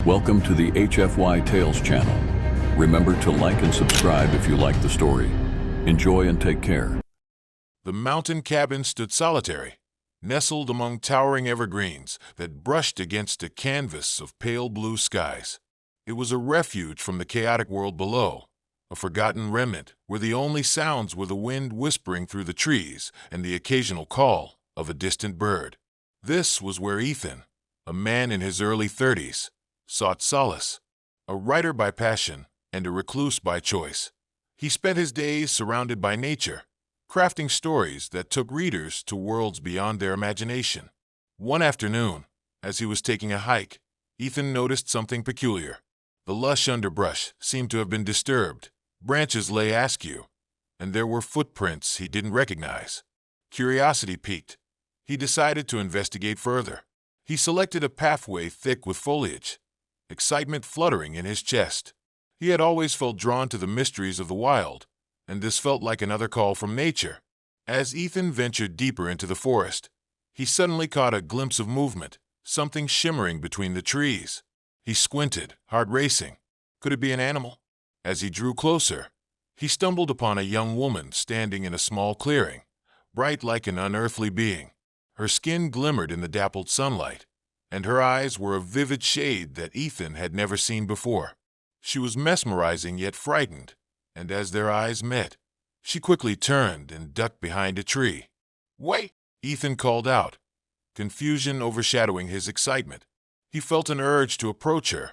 Welcome to the HFY Tales channel. Remember to like and subscribe if you like the story. Enjoy and take care. The mountain cabin stood solitary, nestled among towering evergreens that brushed against a canvas of pale blue skies. It was a refuge from the chaotic world below, a forgotten remnant where the only sounds were the wind whispering through the trees and the occasional call of a distant bird. This was where Ethan, a man in his early 30s, sought solace. A writer by passion and a recluse by choice, he spent his days surrounded by nature, crafting stories that took readers to worlds beyond their imagination. One afternoon, as he was taking a hike, Ethan noticed something peculiar. The lush underbrush seemed to have been disturbed, branches lay askew, and there were footprints he didn't recognize. Curiosity piqued. He decided to investigate further. He selected a pathway thick with foliage, excitement fluttering in his chest. He had always felt drawn to the mysteries of the wild, and this felt like another call from nature. As Ethan ventured deeper into the forest, he suddenly caught a glimpse of movement, something shimmering between the trees. He squinted, heart racing. Could it be an animal? As he drew closer, he stumbled upon a young woman standing in a small clearing, bright like an unearthly being. Her skin glimmered in the dappled sunlight, and her eyes were a vivid shade that Ethan had never seen before. She was mesmerizing yet frightened, and as their eyes met, she quickly turned and ducked behind a tree. "Wait!" Ethan called out, confusion overshadowing his excitement. He felt an urge to approach her,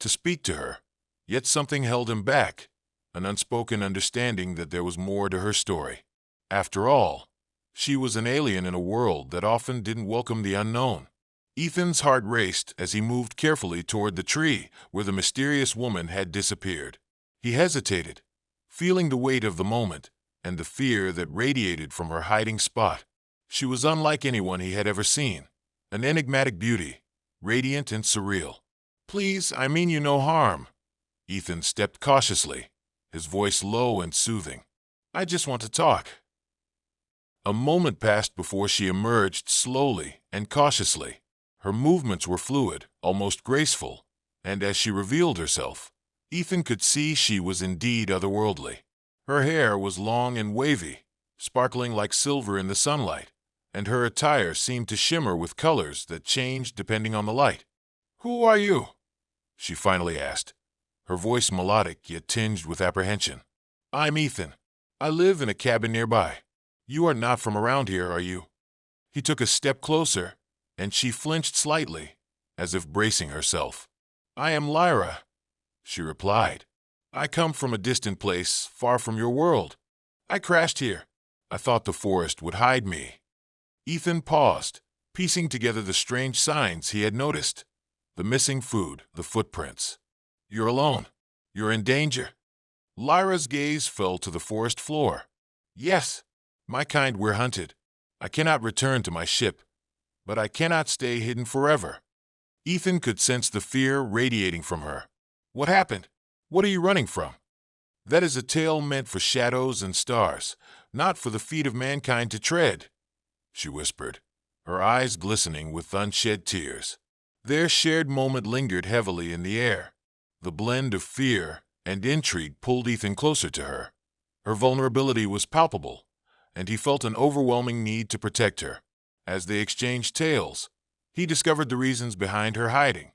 to speak to her, yet something held him back, an unspoken understanding that there was more to her story. After all, she was an alien in a world that often didn't welcome the unknown. Ethan's heart raced as he moved carefully toward the tree where the mysterious woman had disappeared. He hesitated, feeling the weight of the moment and the fear that radiated from her hiding spot. She was unlike anyone he had ever seen, an enigmatic beauty, radiant and surreal. "Please, I mean you no harm." Ethan stepped cautiously, his voice low and soothing. "I just want to talk." A moment passed before she emerged slowly and cautiously. Her movements were fluid, almost graceful, and as she revealed herself, Ethan could see she was indeed otherworldly. Her hair was long and wavy, sparkling like silver in the sunlight, and her attire seemed to shimmer with colors that changed depending on the light. "Who are you?" she finally asked, her voice melodic yet tinged with apprehension. "I'm Ethan. I live in a cabin nearby. You are not from around here, are you?" He took a step closer, and she flinched slightly, as if bracing herself. "I am Lyra," she replied. "I come from a distant place, far from your world. I crashed here. I thought the forest would hide me." Ethan paused, piecing together the strange signs he had noticed. The missing food, the footprints. "You're alone. You're in danger." Lyra's gaze fell to the forest floor. "Yes, my kind were hunted. I cannot return to my ship, but I cannot stay hidden forever." Ethan could sense the fear radiating from her. "What happened? What are you running from?" "That is a tale meant for shadows and stars, not for the feet of mankind to tread," she whispered, her eyes glistening with unshed tears. Their shared moment lingered heavily in the air. The blend of fear and intrigue pulled Ethan closer to her. Her vulnerability was palpable, and he felt an overwhelming need to protect her. As they exchanged tales, he discovered the reasons behind her hiding.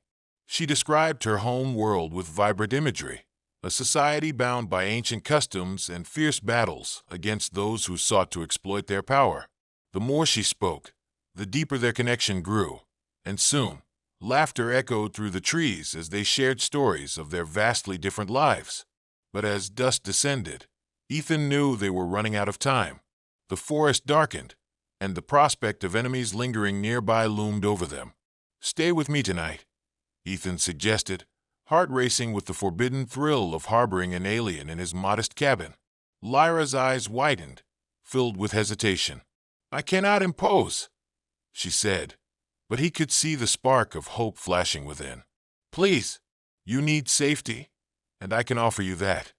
She described her home world with vibrant imagery, a society bound by ancient customs and fierce battles against those who sought to exploit their power. The more she spoke, the deeper their connection grew, and soon, laughter echoed through the trees as they shared stories of their vastly different lives. But as dusk descended, Ethan knew they were running out of time. The forest darkened, and the prospect of enemies lingering nearby loomed over them. "Stay with me tonight," Ethan suggested, heart racing with the forbidden thrill of harboring an alien in his modest cabin. Lyra's eyes widened, filled with hesitation. "I cannot impose," she said, but he could see the spark of hope flashing within. "Please, you need safety, and I can offer you that,"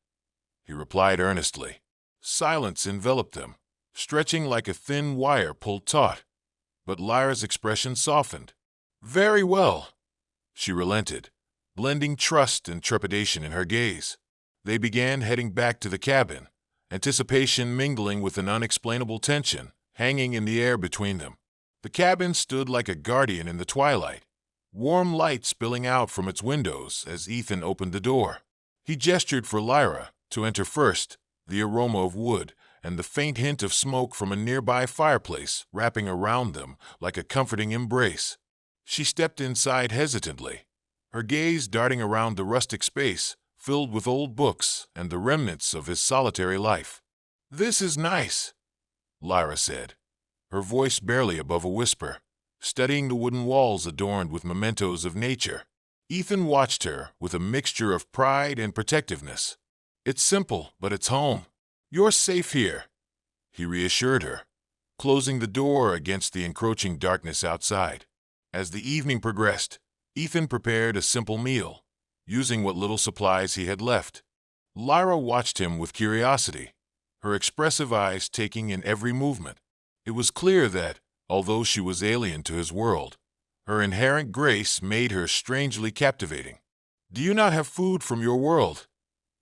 he replied earnestly. Silence enveloped them, stretching like a thin wire pulled taut, but Lyra's expression softened. "Very well," she relented, blending trust and trepidation in her gaze. They began heading back to the cabin, anticipation mingling with an unexplainable tension hanging in the air between them. The cabin stood like a guardian in the twilight, warm light spilling out from its windows as Ethan opened the door. He gestured for Lyra to enter first, the aroma of wood and the faint hint of smoke from a nearby fireplace wrapping around them like a comforting embrace. She stepped inside hesitantly, her gaze darting around the rustic space filled with old books and the remnants of his solitary life. "This is nice," Lyra said, her voice barely above a whisper, studying the wooden walls adorned with mementos of nature. Ethan watched her with a mixture of pride and protectiveness. "It's simple, but it's home. You're safe here," he reassured her, closing the door against the encroaching darkness outside. As the evening progressed, Ethan prepared a simple meal, using what little supplies he had left. Lyra watched him with curiosity, her expressive eyes taking in every movement. It was clear that, although she was alien to his world, her inherent grace made her strangely captivating. "Do you not have food from your world?"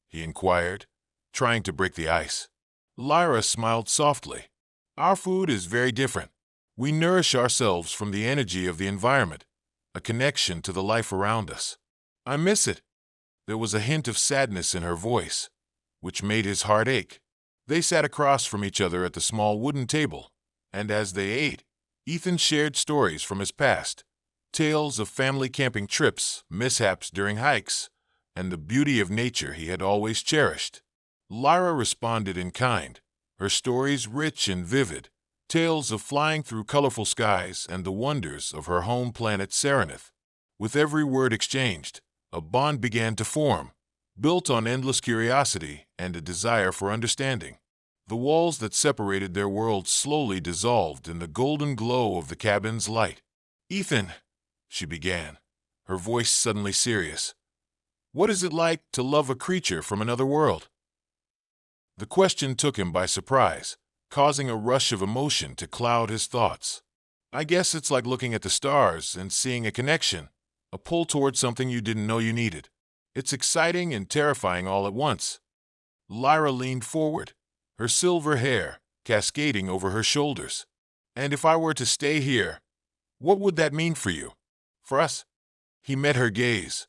he inquired, trying to break the ice. Lyra smiled softly. "Our food is very different. We nourish ourselves from the energy of the environment, a connection to the life around us. I miss it." There was a hint of sadness in her voice, which made his heart ache. They sat across from each other at the small wooden table, and as they ate, Ethan shared stories from his past, tales of family camping trips, mishaps during hikes, and the beauty of nature he had always cherished. Lyra responded in kind, her stories rich and vivid, tales of flying through colorful skies and the wonders of her home planet Serenith. With every word exchanged, a bond began to form, built on endless curiosity and a desire for understanding. The walls that separated their worlds slowly dissolved in the golden glow of the cabin's light. "Ethan," she began, her voice suddenly serious, "what is it like to love a creature from another world?" The question took him by surprise, causing a rush of emotion to cloud his thoughts. "I guess it's like looking at the stars and seeing a connection, a pull towards something you didn't know you needed. It's exciting and terrifying all at once." Lyra leaned forward, her silver hair cascading over her shoulders. "And if I were to stay here, what would that mean for you? For us?" He met her gaze,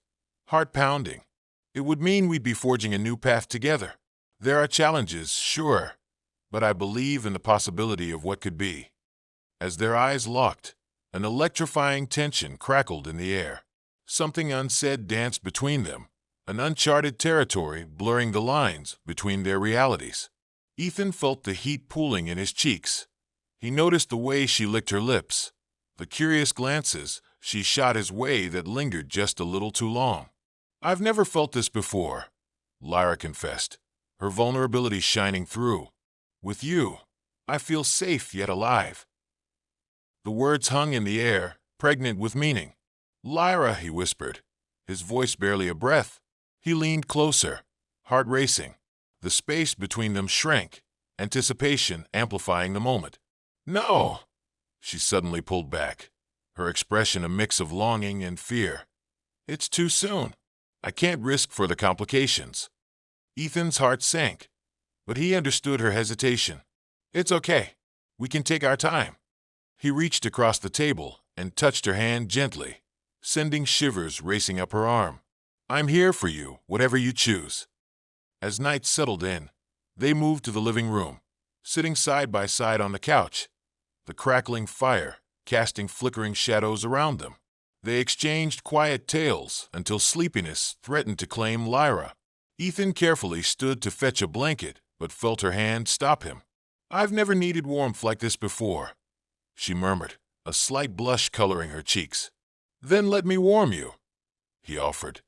heart pounding. "It would mean we'd be forging a new path together. There are challenges, sure, but I believe in the possibility of what could be." As their eyes locked, an electrifying tension crackled in the air. Something unsaid danced between them, an uncharted territory blurring the lines between their realities. Ethan felt the heat pooling in his cheeks. He noticed the way she licked her lips, the curious glances she shot his way that lingered just a little too long. "I've never felt this before," Lyra confessed, her vulnerability shining through. "With you, I feel safe yet alive." The words hung in the air, pregnant with meaning. "Lyra," he whispered, his voice barely a breath. He leaned closer, heart racing. The space between them shrank, anticipation amplifying the moment. "No!" She suddenly pulled back, her expression a mix of longing and fear. "It's too soon. I can't risk further complications." Ethan's heart sank, but he understood her hesitation. "It's okay. We can take our time." He reached across the table and touched her hand gently, sending shivers racing up her arm. "I'm here for you, whatever you choose." As night settled in, they moved to the living room, sitting side by side on the couch, the crackling fire casting flickering shadows around them. They exchanged quiet tales until sleepiness threatened to claim Lyra. Ethan carefully stood to fetch a blanket, but felt her hand stop him. "I've never needed warmth like this before," she murmured, a slight blush coloring her cheeks. "Then let me warm you," he offered,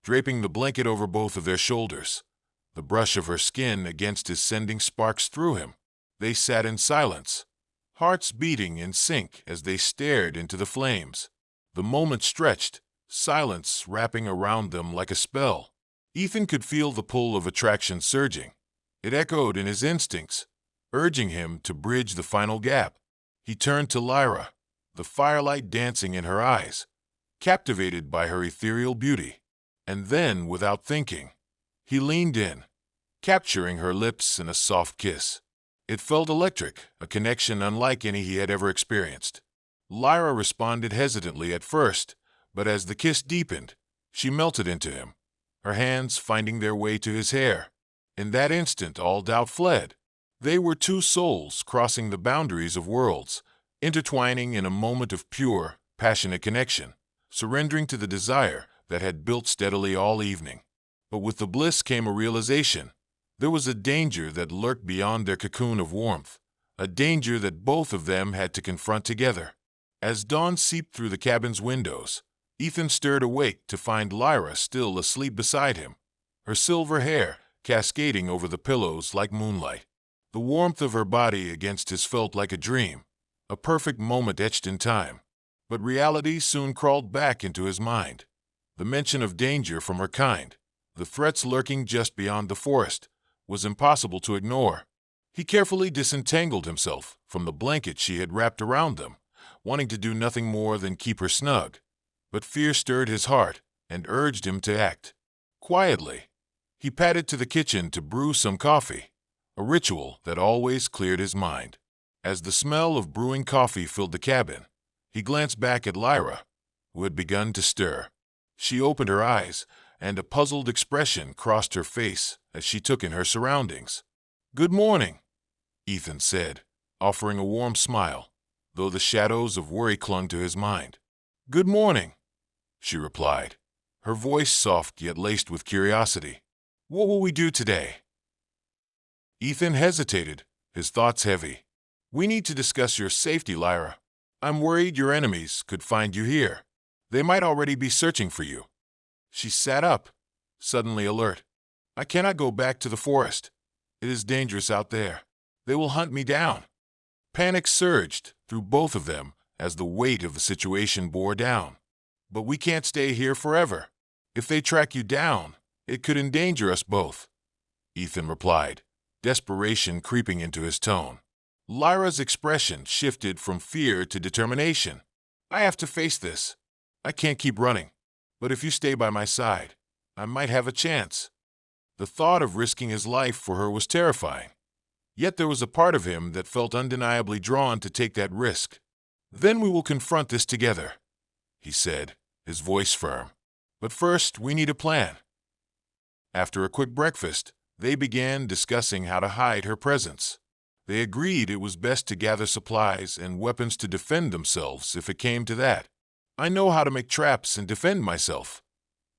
draping the blanket over both of their shoulders, the brush of her skin against his sending sparks through him. They sat in silence, hearts beating in sync as they stared into the flames. The moment stretched, silence wrapping around them like a spell. Ethan could feel the pull of attraction surging. It echoed in his instincts, urging him to bridge the final gap. He turned to Lyra, the firelight dancing in her eyes, captivated by her ethereal beauty. And then, without thinking, he leaned in, capturing her lips in a soft kiss. It felt electric, a connection unlike any he had ever experienced. Lyra responded hesitantly at first, but as the kiss deepened, she melted into him, her hands finding their way to his hair. In that instant, all doubt fled. They were two souls crossing the boundaries of worlds, intertwining in a moment of pure, passionate connection, surrendering to the desire that had built steadily all evening. But with the bliss came a realization. There was a danger that lurked beyond their cocoon of warmth, a danger that both of them had to confront together. As dawn seeped through the cabin's windows, Ethan stirred awake to find Lyra still asleep beside him, her silver hair cascading over the pillows like moonlight. The warmth of her body against his felt like a dream, a perfect moment etched in time. But reality soon crawled back into his mind. The mention of danger from her kind, the threats lurking just beyond the forest, was impossible to ignore. He carefully disentangled himself from the blanket she had wrapped around them, wanting to do nothing more than keep her snug. But fear stirred his heart and urged him to act. Quietly, he padded to the kitchen to brew some coffee, a ritual that always cleared his mind. As the smell of brewing coffee filled the cabin, he glanced back at Lyra, who had begun to stir. She opened her eyes, and a puzzled expression crossed her face as she took in her surroundings. "Good morning," Ethan said, offering a warm smile, though the shadows of worry clung to his mind. "Good morning," she replied, her voice soft yet laced with curiosity. "What will we do today?" Ethan hesitated, his thoughts heavy. "We need to discuss your safety, Lyra. I'm worried your enemies could find you here. They might already be searching for you." She sat up, suddenly alert. "I cannot go back to the forest. It is dangerous out there. They will hunt me down." Panic surged through both of them as the weight of the situation bore down. "But we can't stay here forever. If they track you down, it could endanger us both," Ethan replied, desperation creeping into his tone. Lyra's expression shifted from fear to determination. "I have to face this. I can't keep running. But if you stay by my side, I might have a chance." The thought of risking his life for her was terrifying. Yet there was a part of him that felt undeniably drawn to take that risk. "Then we will confront this together," he said, his voice firm. "But first, we need a plan." After a quick breakfast, they began discussing how to hide her presence. They agreed it was best to gather supplies and weapons to defend themselves if it came to that. "I know how to make traps and defend myself,"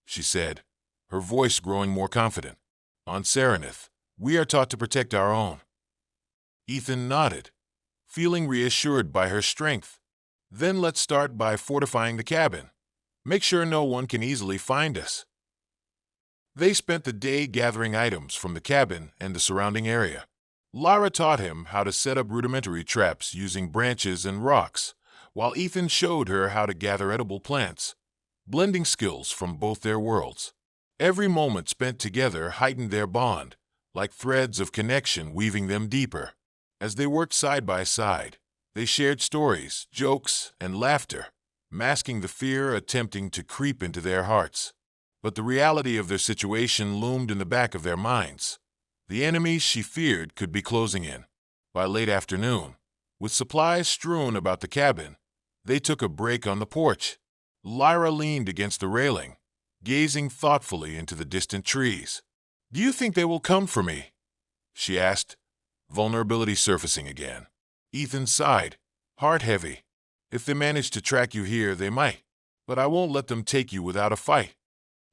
she said, her voice growing more confident. "On Serenith, we are taught to protect our own." Ethan nodded, feeling reassured by her strength. "Then let's start by fortifying the cabin. Make sure no one can easily find us." They spent the day gathering items from the cabin and the surrounding area. Lyra taught him how to set up rudimentary traps using branches and rocks, while Ethan showed her how to gather edible plants, blending skills from both their worlds. Every moment spent together heightened their bond, like threads of connection weaving them deeper. As they worked side by side, they shared stories, jokes, and laughter, masking the fear attempting to creep into their hearts. But the reality of their situation loomed in the back of their minds. The enemies she feared could be closing in. By late afternoon, with supplies strewn about the cabin, they took a break on the porch. Lyra leaned against the railing, gazing thoughtfully into the distant trees. "Do you think they will come for me?" she asked, vulnerability surfacing again. Ethan sighed, heart heavy. "If they manage to track you here, they might, but I won't let them take you without a fight."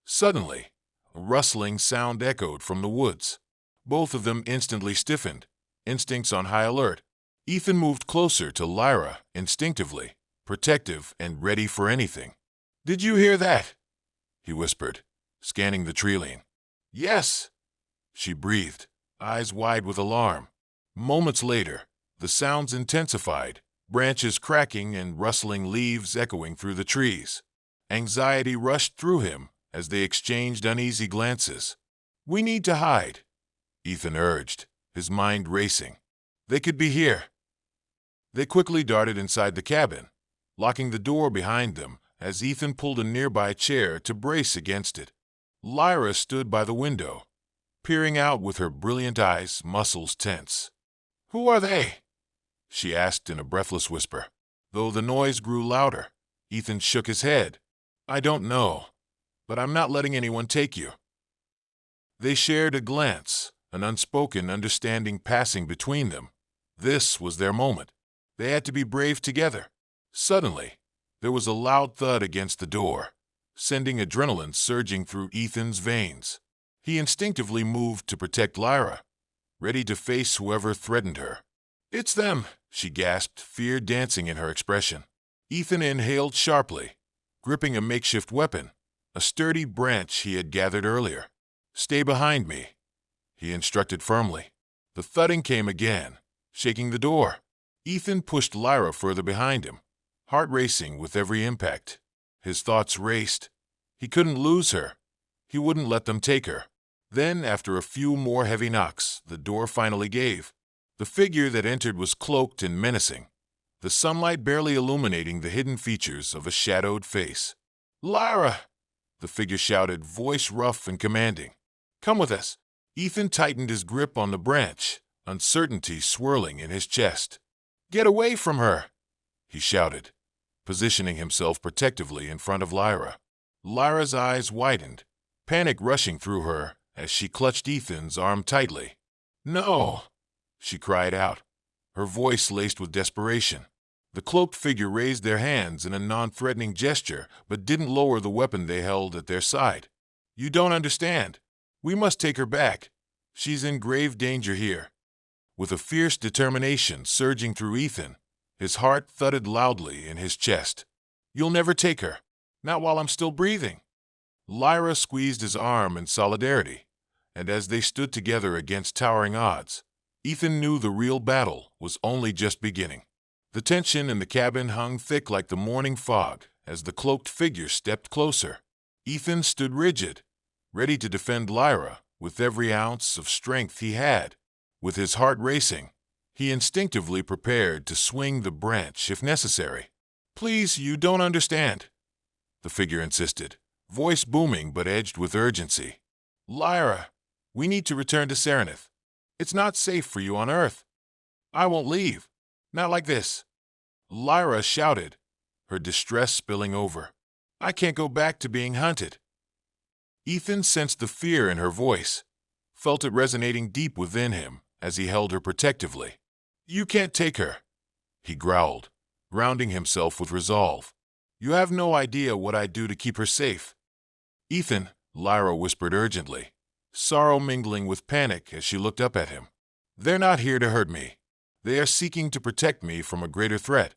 Suddenly, a rustling sound echoed from the woods. Both of them instantly stiffened, instincts on high alert. Ethan moved closer to Lyra instinctively, protective and ready for anything. "Did you hear that?" he whispered, scanning the tree-line. "Yes," she breathed, eyes wide with alarm. Moments later, the sounds intensified, branches cracking and rustling leaves echoing through the trees. Anxiety rushed through him as they exchanged uneasy glances. "We need to hide," Ethan urged, his mind racing. "They could be here." They quickly darted inside the cabin, locking the door behind them as Ethan pulled a nearby chair to brace against it. Lyra stood by the window, peering out with her brilliant eyes, muscles tense. "Who are they?" she asked in a breathless whisper. Though the noise grew louder, Ethan shook his head. "I don't know, but I'm not letting anyone take you." They shared a glance, an unspoken understanding passing between them. This was their moment. They had to be brave together. Suddenly, there was a loud thud against the door, sending adrenaline surging through Ethan's veins. He instinctively moved to protect Lyra, ready to face whoever threatened her. "It's them," she gasped, fear dancing in her expression. Ethan inhaled sharply, gripping a makeshift weapon, a sturdy branch he had gathered earlier. "Stay behind me," he instructed firmly. The thudding came again, shaking the door. Ethan pushed Lyra further behind him, heart racing with every impact. His thoughts raced. He couldn't lose her. He wouldn't let them take her. Then, after a few more heavy knocks, the door finally gave. The figure that entered was cloaked and menacing, the sunlight barely illuminating the hidden features of a shadowed face. "Lyra!" the figure shouted, voice rough and commanding. "Come with us." Ethan tightened his grip on the branch, uncertainty swirling in his chest. "Get away from her!" he shouted, positioning himself protectively in front of Lyra. Lyra's eyes widened, panic rushing through her as she clutched Ethan's arm tightly. "No!" she cried out, her voice laced with desperation. The cloaked figure raised their hands in a non-threatening gesture, but didn't lower the weapon they held at their side. "You don't understand. We must take her back. She's in grave danger here." With a fierce determination surging through Ethan, his heart thudded loudly in his chest. "You'll never take her. Not while I'm still breathing." Lyra squeezed his arm in solidarity, and as they stood together against towering odds, Ethan knew the real battle was only just beginning. The tension in the cabin hung thick like the morning fog as the cloaked figure stepped closer. Ethan stood rigid, ready to defend Lyra with every ounce of strength he had. With his heart racing, he instinctively prepared to swing the branch if necessary. "Please, you don't understand," the figure insisted, voice booming but edged with urgency. "Lyra, we need to return to Serenith. It's not safe for you on Earth. I won't leave. Not like this." Lyra shouted, her distress spilling over. "I can't go back to being hunted." Ethan sensed the fear in her voice, felt it resonating deep within him as he held her protectively. "You can't take her," he growled, grounding himself with resolve. "You have no idea what I'd do to keep her safe." "Ethan," Lyra whispered urgently, sorrow mingling with panic as she looked up at him. "They're not here to hurt me. They are seeking to protect me from a greater threat."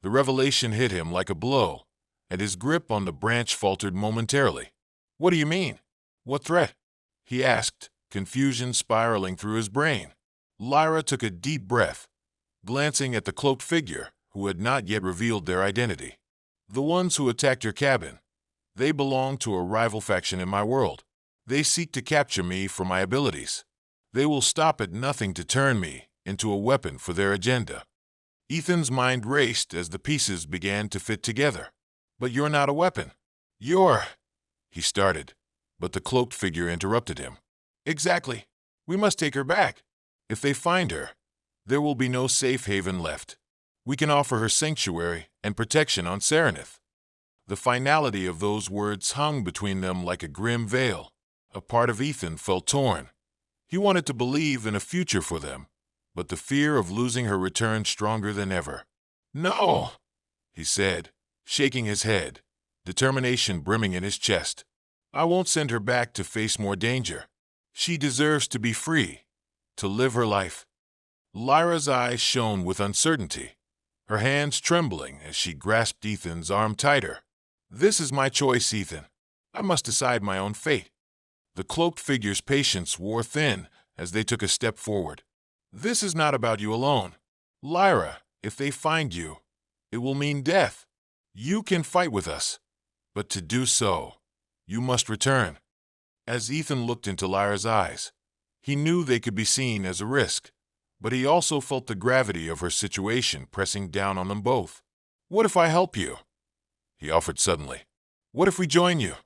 The revelation hit him like a blow, and his grip on the branch faltered momentarily. "What do you mean? What threat?" he asked, confusion spiraling through his brain. Lyra took a deep breath, glancing at the cloaked figure who had not yet revealed their identity. "The ones who attacked your cabin. They belong to a rival faction in my world. They seek to capture me for my abilities. They will stop at nothing to turn me into a weapon for their agenda." Ethan's mind raced as the pieces began to fit together. "But you're not a weapon. You're—" he started, but the cloaked figure interrupted him. "Exactly. We must take her back. If they find her, there will be no safe haven left. We can offer her sanctuary and protection on Serenith." The finality of those words hung between them like a grim veil. A part of Ethan felt torn. He wanted to believe in a future for them, but the fear of losing her returned stronger than ever. "No," he said, shaking his head, determination brimming in his chest. "I won't send her back to face more danger. She deserves to be free, to live her life." Lyra's eyes shone with uncertainty, her hands trembling as she grasped Ethan's arm tighter. "This is my choice, Ethan. I must decide my own fate." The cloaked figure's patience wore thin as they took a step forward. "This is not about you alone. Lyra, if they find you, it will mean death. You can fight with us, but to do so, you must return." As Ethan looked into Lyra's eyes, he knew they could be seen as a risk, but he also felt the gravity of her situation pressing down on them both. "What if I help you?" he offered suddenly. "What if we join you?"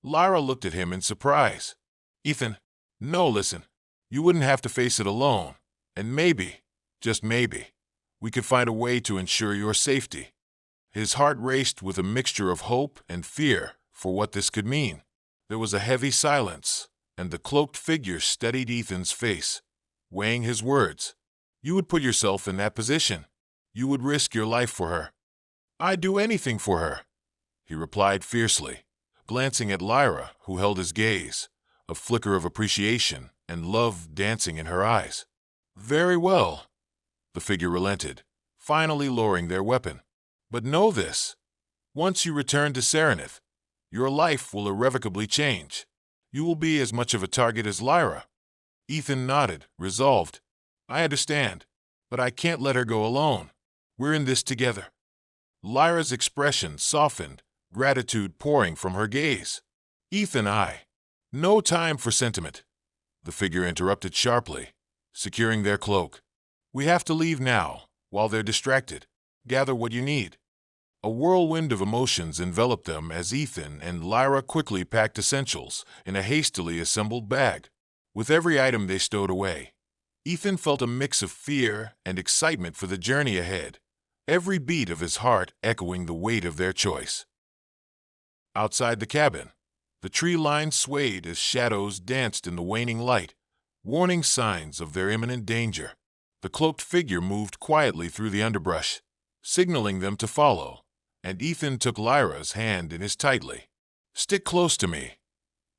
Lyra looked at him in surprise. Ethan, no, listen. You wouldn't have to face it alone. And maybe, just maybe, we could find a way to ensure your safety. His heart raced with a mixture of hope and fear for what this could mean. There was a heavy silence, and the cloaked figure studied Ethan's face, weighing his words. You would put yourself in that position. You would risk your life for her. I'd do anything for her, he replied fiercely, glancing at Lyra, who held his gaze, a flicker of appreciation and love dancing in her eyes. Very well, the figure relented, finally lowering their weapon. But know this, once you return to Serenith, your life will irrevocably change. You will be as much of a target as Lyra. Ethan nodded, resolved. I understand, but I can't let her go alone. We're in this together. Lyra's expression softened, gratitude pouring from her gaze. Ethan, no time for sentiment, the figure interrupted sharply, securing their cloak. We have to leave now, while they're distracted. Gather what you need. A whirlwind of emotions enveloped them as Ethan and Lyra quickly packed essentials in a hastily assembled bag. With every item they stowed away, Ethan felt a mix of fear and excitement for the journey ahead, every beat of his heart echoing the weight of their choice. Outside the cabin, the tree line swayed as shadows danced in the waning light, warning signs of their imminent danger. The cloaked figure moved quietly through the underbrush, signaling them to follow, and Ethan took Lyra's hand in his tightly. Stick close to me,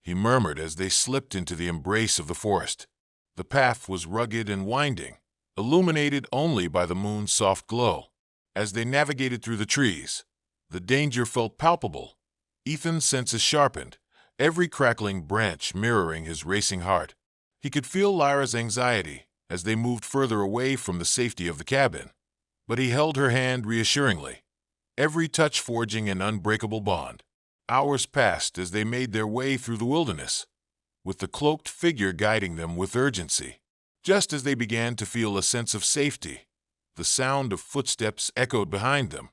he murmured as they slipped into the embrace of the forest. The path was rugged and winding, illuminated only by the moon's soft glow. As they navigated through the trees, the danger felt palpable. Ethan's senses sharpened, every crackling branch mirroring his racing heart. He could feel Lyra's anxiety as they moved further away from the safety of the cabin, but he held her hand reassuringly, every touch forging an unbreakable bond. Hours passed as they made their way through the wilderness, with the cloaked figure guiding them with urgency. Just as they began to feel a sense of safety, the sound of footsteps echoed behind them,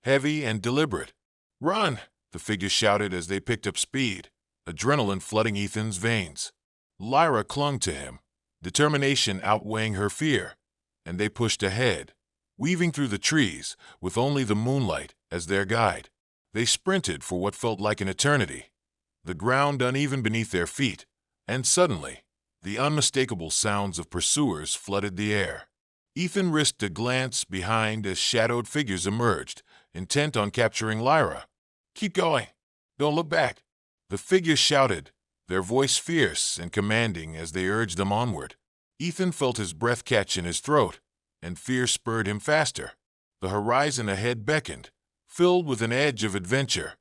heavy and deliberate. Run! The figure shouted as they picked up speed, adrenaline flooding Ethan's veins. Lyra clung to him, determination outweighing her fear, and they pushed ahead, weaving through the trees with only the moonlight as their guide. They sprinted for what felt like an eternity, the ground uneven beneath their feet, and suddenly, the unmistakable sounds of pursuers flooded the air. Ethan risked a glance behind as shadowed figures emerged, intent on capturing Lyra. Keep going. Don't look back, the figures shouted, their voice fierce and commanding as they urged them onward. Ethan felt his breath catch in his throat, and fear spurred him faster. The horizon ahead beckoned, filled with an edge of adventure,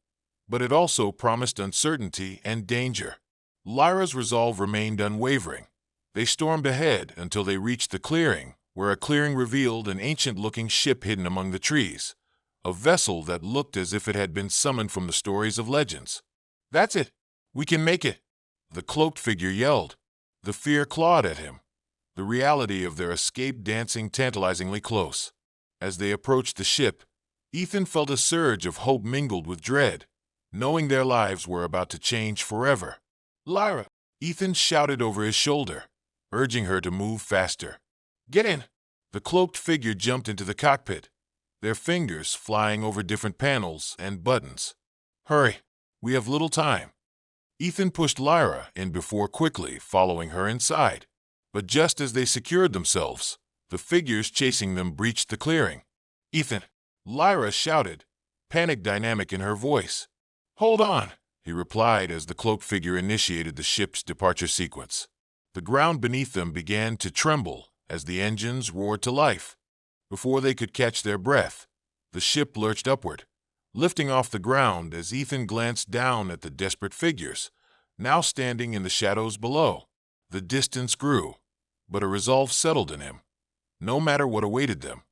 but it also promised uncertainty and danger. Lyra's resolve remained unwavering. They stormed ahead until they reached the clearing, where a clearing revealed an ancient-looking ship hidden among the trees, a vessel that looked as if it had been summoned from the stories of legends. That's it! We can make it! The cloaked figure yelled. The fear clawed at him, the reality of their escape dancing tantalizingly close. As they approached the ship, Ethan felt a surge of hope mingled with dread, knowing their lives were about to change forever. Lyra! Ethan shouted over his shoulder, urging her to move faster. Get in! The cloaked figure jumped into the cockpit, their fingers flying over different panels and buttons. Hurry! We have little time. Ethan pushed Lyra in before quickly following her inside. But just as they secured themselves, the figures chasing them breached the clearing. Ethan! Lyra shouted, panic dynamic in her voice. Hold on, he replied as the cloaked figure initiated the ship's departure sequence. The ground beneath them began to tremble as the engines roared to life. Before they could catch their breath, the ship lurched upward, lifting off the ground as Ethan glanced down at the desperate figures, now standing in the shadows below. The distance grew, but a resolve settled in him. No matter what awaited them,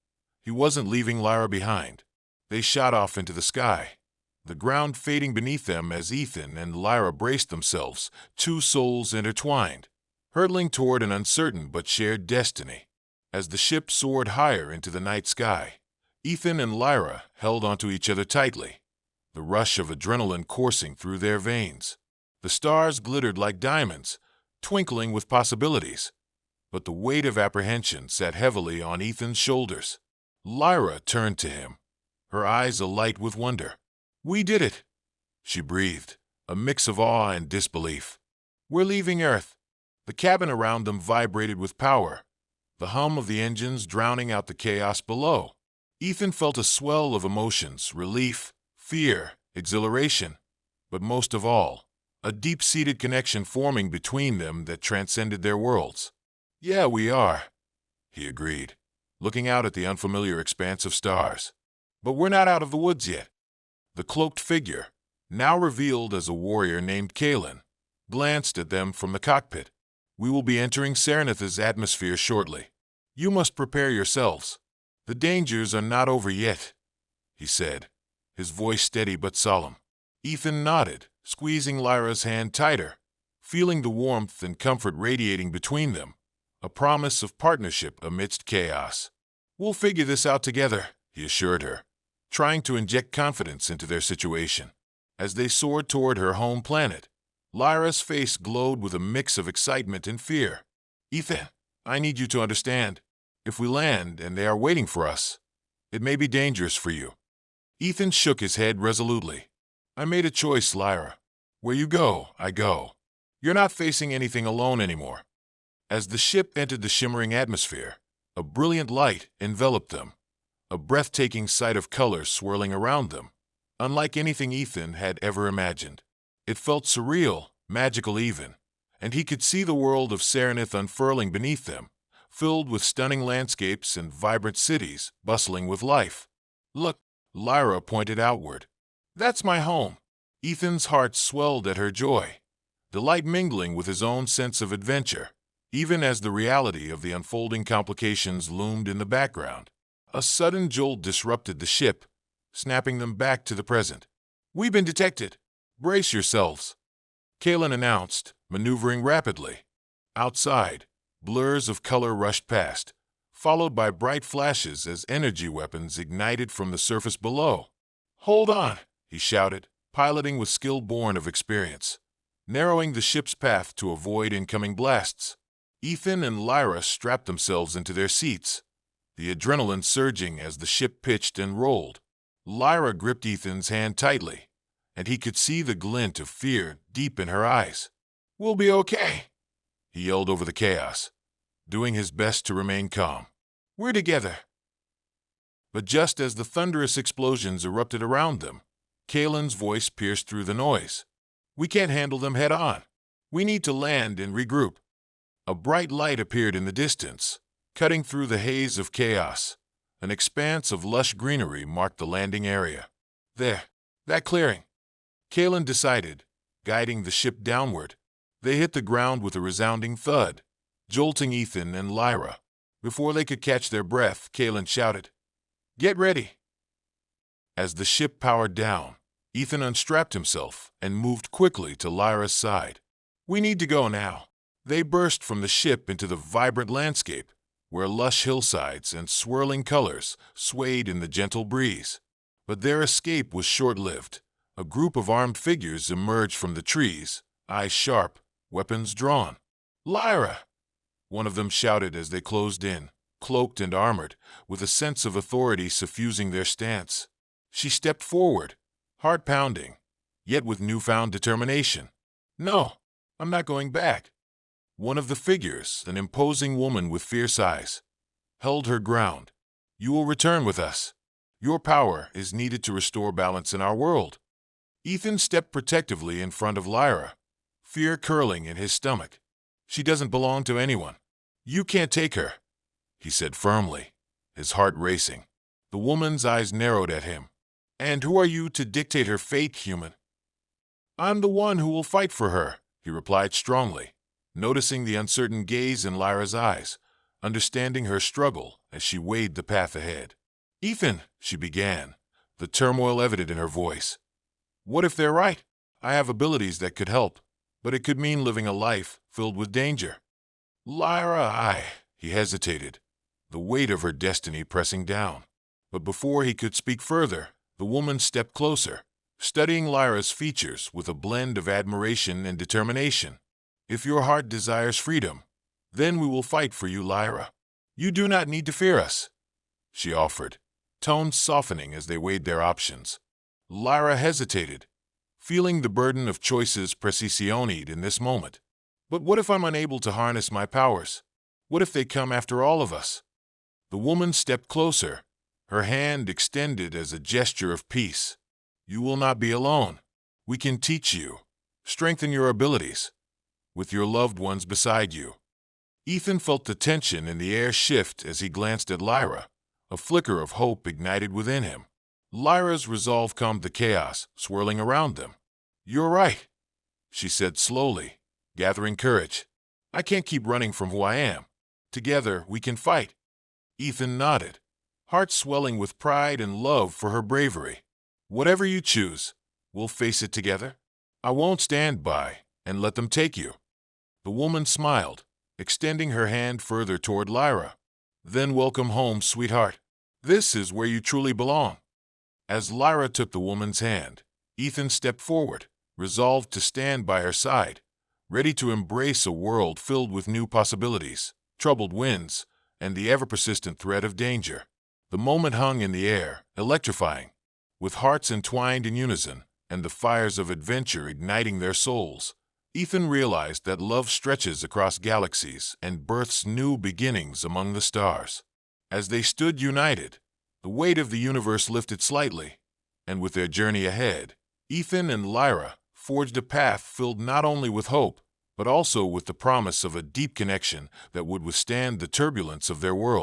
he wasn't leaving Lyra behind. They shot off into the sky, the ground fading beneath them as Ethan and Lyra braced themselves, two souls intertwined, hurtling toward an uncertain but shared destiny. As the ship soared higher into the night sky, Ethan and Lyra held onto each other tightly, the rush of adrenaline coursing through their veins. The stars glittered like diamonds, twinkling with possibilities. But the weight of apprehension sat heavily on Ethan's shoulders. Lyra turned to him, her eyes alight with wonder. "We did it," she breathed, a mix of awe and disbelief. "We're leaving Earth." The cabin around them vibrated with power, the hum of the engines drowning out the chaos below. Ethan felt a swell of emotions, relief, fear, exhilaration, but most of all, a deep-seated connection forming between them that transcended their worlds. "Yeah, we are," he agreed, looking out at the unfamiliar expanse of stars. "But we're not out of the woods yet." The cloaked figure, now revealed as a warrior named Kalen, glanced at them from the cockpit. "We will be entering Serenith's atmosphere shortly. You must prepare yourselves. The dangers are not over yet," he said, his voice steady but solemn. Ethan nodded, squeezing Lyra's hand tighter, feeling the warmth and comfort radiating between them, a promise of partnership amidst chaos. "We'll figure this out together," he assured her, trying to inject confidence into their situation. As they soared toward her home planet, Lyra's face glowed with a mix of excitement and fear. "Ethan, I need you to understand. If we land and they are waiting for us, it may be dangerous for you." Ethan shook his head resolutely. "I made a choice, Lyra. Where you go, I go. You're not facing anything alone anymore." As the ship entered the shimmering atmosphere, a brilliant light enveloped them, a breathtaking sight of color swirling around them, unlike anything Ethan had ever imagined. It felt surreal, magical even, and he could see the world of Serenith unfurling beneath them, filled with stunning landscapes and vibrant cities bustling with life. "Look," Lyra pointed outward. "That's my home." Ethan's heart swelled at her joy, delight mingling with his own sense of adventure, even as the reality of the unfolding complications loomed in the background. A sudden jolt disrupted the ship, snapping them back to the present. "We've been detected. Brace yourselves," Kalen announced, maneuvering rapidly. Outside, blurs of color rushed past, followed by bright flashes as energy weapons ignited from the surface below. "Hold on," he shouted, piloting with skill born of experience, narrowing the ship's path to avoid incoming blasts. Ethan and Lyra strapped themselves into their seats, the adrenaline surging as the ship pitched and rolled. Lyra gripped Ethan's hand tightly, and he could see the glint of fear deep in her eyes. "We'll be okay," he yelled over the chaos, doing his best to remain calm. "We're together." But just as the thunderous explosions erupted around them, Kalen's voice pierced through the noise. "We can't handle them head on. We need to land and regroup." A bright light appeared in the distance, cutting through the haze of chaos. An expanse of lush greenery marked the landing area. "There, that clearing," Kalen decided, guiding the ship downward. They hit the ground with a resounding thud, jolting Ethan and Lyra. Before they could catch their breath, Kalen shouted, "Get ready." As the ship powered down, Ethan unstrapped himself and moved quickly to Lyra's side. "We need to go now." They burst from the ship into the vibrant landscape, where lush hillsides and swirling colors swayed in the gentle breeze. But their escape was short-lived. A group of armed figures emerged from the trees, eyes sharp, weapons drawn. "Lyra!" one of them shouted as they closed in, cloaked and armored, with a sense of authority suffusing their stance. She stepped forward, heart pounding, yet with newfound determination. "No, I'm not going back." One of the figures, an imposing woman with fierce eyes, held her ground. "You will return with us. Your power is needed to restore balance in our world." Ethan stepped protectively in front of Lyra, fear curling in his stomach. "She doesn't belong to anyone. You can't take her," he said firmly, his heart racing. The woman's eyes narrowed at him. "And who are you to dictate her fate, human?" "I'm the one who will fight for her," he replied strongly, noticing the uncertain gaze in Lyra's eyes, understanding her struggle as she weighed the path ahead. "Ethan," she began, the turmoil evident in her voice. "What if they're right? I have abilities that could help, but it could mean living a life filled with danger." "Lyra, he hesitated, the weight of her destiny pressing down. But before he could speak further, the woman stepped closer, studying Lyra's features with a blend of admiration and determination. "If your heart desires freedom, then we will fight for you, Lyra. You do not need to fear us," she offered, tones softening as they weighed their options. Lyra hesitated, feeling the burden of choices precisioned in this moment. "But what if I'm unable to harness my powers? What if they come after all of us?" The woman stepped closer, her hand extended as a gesture of peace. "You will not be alone. We can teach you, strengthen your abilities, with your loved ones beside you." Ethan felt the tension in the air shift as he glanced at Lyra, a flicker of hope ignited within him. Lyra's resolve calmed the chaos swirling around them. "You're right," she said slowly, gathering courage. "I can't keep running from who I am. Together, we can fight." Ethan nodded, heart swelling with pride and love for her bravery. "Whatever you choose, we'll face it together. I won't stand by and let them take you." The woman smiled, extending her hand further toward Lyra. "Then welcome home, sweetheart. This is where you truly belong." As Lyra took the woman's hand, Ethan stepped forward, resolved to stand by her side, ready to embrace a world filled with new possibilities, troubled winds, and the ever-persistent threat of danger. The moment hung in the air, electrifying, with hearts entwined in unison and the fires of adventure igniting their souls. Ethan realized that love stretches across galaxies and births new beginnings among the stars. As they stood united, the weight of the universe lifted slightly, and with their journey ahead, Ethan and Lyra forged a path filled not only with hope, but also with the promise of a deep connection that would withstand the turbulence of their world.